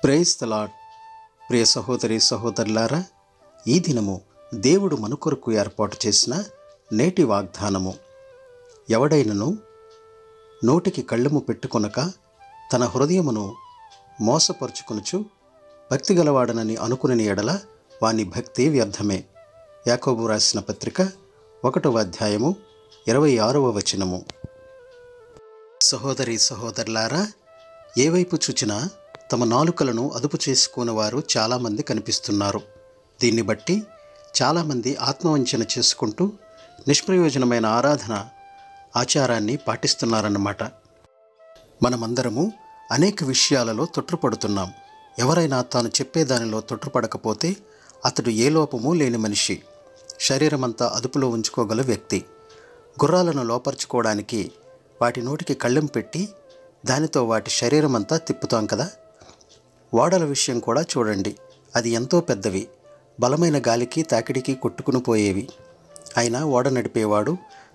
Praise the lord. ప్రియ సహోదరి సహోదరులారా, ఈ దినము దేవుడు మన కొరకు ఏర్పాటు చేసిన నేటి వాగ్దానము. ఎవడైనను నోటికి కళ్ళెము పెట్టుకొనక తన హృదయమును మోసపరుచుకొనుచు భక్తి గలవాడనని అనుకుని ఎడల వాని భక్తి వ్యర్థమే. యాకోబు రాసిన పత్రిక 1వ అధ్యాయము 26వ వచనము. సహోదరి సహోదరులారా, ఏ వైపు చూచినా తమ నాలుకలను అదుపు చేసుకునే వారు చాలామంది కనిపిస్తున్నారు. దీన్ని బట్టి చాలామంది ఆత్మవంచన చేసుకుంటూ నిష్ప్రయోజనమైన ఆచారాన్ని పాటిస్తున్నారన్నమాట. మనమందరము అనేక విషయాలలో తొట్టుపడుతున్నాం. ఎవరైనా తాను చెప్పేదానిలో తొట్టుపడకపోతే అతడు ఏ లోపము లేని మనిషి, శరీరమంతా అదుపులో ఉంచుకోగల వ్యక్తి. గుర్రాలను లోపరుచుకోవడానికి వాటి నోటికి కళ్ళెం పెట్టి దానితో వాటి శరీరమంతా తిప్పుతాం కదా. ఓడల విషయం కూడా చూడండి. అది ఎంతో పెద్దవి, బలమైన గాలికి తాకిడికి కొట్టుకుని పోయేవి. అయినా ఓడ నడిపేవాడు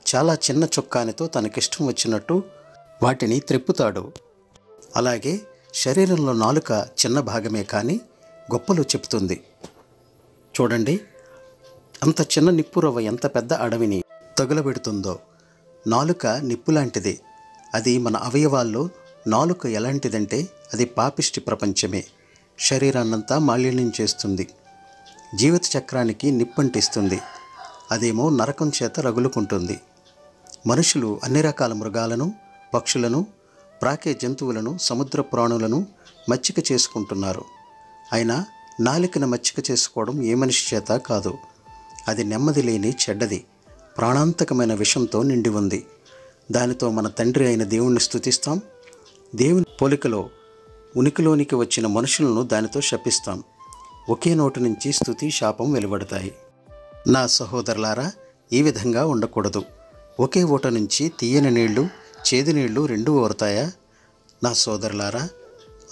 చాలా చిన్న చొక్కానితో తనకిష్టం వచ్చినట్టు వాటిని త్రెప్పుతాడు. అలాగే శరీరంలో నాలుక చిన్న భాగమే కానీ గొప్పలు చెప్తుంది. చూడండి, అంత చిన్న నిప్పురవ్వ ఎంత పెద్ద అడవిని తగులబెడుతుందో. నాలుక నిప్పు లాంటిది. అది మన అవయవాల్లో నాలుక ఎలాంటిదంటే అది పాపిష్టి ప్రపంచమే. శరీరాన్నంతా మాలిన్యం చేస్తుంది. జీవిత చక్రానికి నిప్పంటిస్తుంది. అదేమో నరకం చేత రగులుకుంటుంది. మనుషులు అన్ని రకాల మృగాలను, పక్షులను, ప్రాకే జంతువులను, సముద్ర ప్రాణులను మచ్చిక చేసుకుంటున్నారు. అయినా నాలికను మచ్చిక చేసుకోవడం ఏ మనిషి చేత కాదు. అది నెమ్మది లేని చెడ్డది, ప్రాణాంతకమైన విషంతో నిండి ఉంది. దానితో మన తండ్రి అయిన దేవుణ్ణి స్తుతిస్తాం. దేవుని పోలికలో ఉనికిలోనికి వచ్చిన మనుషులను దానితో శపిస్తాం. ఒకే నోటి నుంచి స్తుతి, శాపం వెలువడతాయి. నా సహోదరులారా, ఈ విధంగా ఉండకూడదు. ఒకే ఊట నుంచి తీయని నీళ్లు, చేదు నీళ్లు రెండూ ఓరుతాయా? నా సోదరులారా,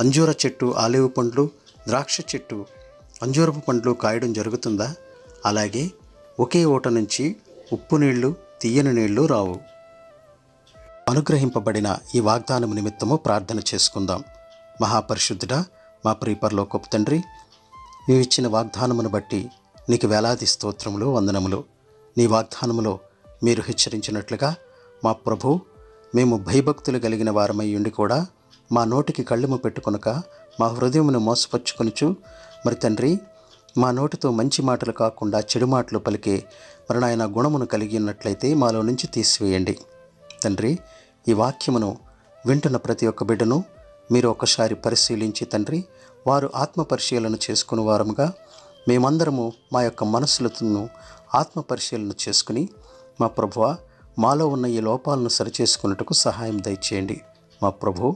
అంజూర చెట్టు ఆలివ్ పండ్లు, ద్రాక్ష చెట్టు అంజూరపు పండ్లు కాయడం జరుగుతుందా? అలాగే ఒకే ఊట నుంచి ఉప్పు నీళ్లు, తీయని నీళ్లు రావు. అనుగ్రహింపబడిన ఈ వాగ్దానము నిమిత్తము ప్రార్థన చేసుకుందాం. మహాపరిశుద్ధుడా, మా ప్రియ పరలోకపు తండ్రి, నీవు ఇచ్చిన వాగ్దానమును బట్టి నీకు వేలాది స్తోత్రములు, వందనములు. నీ వాగ్దానములో మీరు హెచ్చరించినట్లుగా మా ప్రభు, మేము భయభక్తులు కలిగిన వారమై ఉండి కూడా మా నోటికి కళ్ళెము పెట్టుకొనక మా హృదయమును మోసపరుచుకొనుచు మరి తండ్రి, మా నోటితో మంచి మాటలు కాకుండా చెడు మాటలు పలికే మరి నాయన గుణమును కలిగి ఉన్నట్లయితే మాలో నుంచి తీసివేయండి. తండ్రి, ఈ వాక్యమును వింటున్న ప్రతి ఒక్క బిడ్డను మీరు ఒకసారి పరిశీలించి తండ్రి, వారు ఆత్మ పరిశీలన చేసుకుని వారముగా మేమందరము మా యొక్క మనస్సులను ఆత్మ పరిశీలన చేసుకుని మా ప్రభువా, మాలో ఉన్న ఈ లోపాలను సరిచేసుకున్నట్టుకు సహాయం దయచేయండి. మా ప్రభు,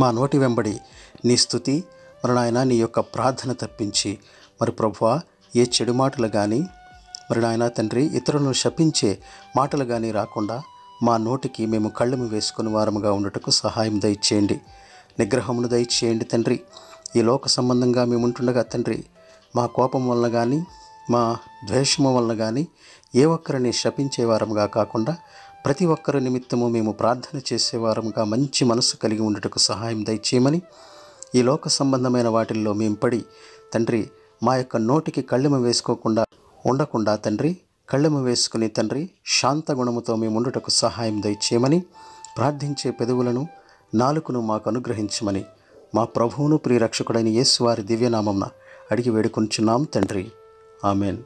మా నోటి వెంబడి నీ స్తుతి మరి నాయన నీ యొక్క ప్రార్థన తప్పించి మరి ప్రభువా, ఏ చెడు మాటలు కానీ మరి నాయన తండ్రి ఇతరులను శపించే మాటలు కానీ రాకుండా మా నోటికి మేము కళ్ళెము వేసుకుని వారముగా ఉండటకు సహాయం దయచేయండి. నిగ్రహమును దయచేయండి తండ్రి. ఈ లోక సంబంధంగా మేము ఉంటుండగా తండ్రి, మా కోపం వలన కానీ మా ద్వేషము వలన కానీ ఏ ఒక్కరిని శపించే వారముగా కాకుండా ప్రతి ఒక్కరి నిమిత్తము మేము ప్రార్థన చేసేవారముగా మంచి మనసు కలిగి ఉండటకు సహాయం దయచేయమని, ఈ లోక సంబంధమైన వాటిల్లో మేము పడి తండ్రి మా యొక్క నోటికి కళ్ళెము వేసుకోకుండా ఉండకుండా తండ్రి, కళ్ళెము వేసుకుని తండ్రి శాంత గుణముతో మేము ఉండుటకు సహాయం దయచేయమని, ప్రార్థించే పెదవులను, నాలుకను మాకు అనుగ్రహించమని మా ప్రభువును ప్రియరక్షకుడైన యేసు వారి దివ్యనామమున అడిగి వేడుకొనుచున్నాం తండ్రి. ఆమెన్.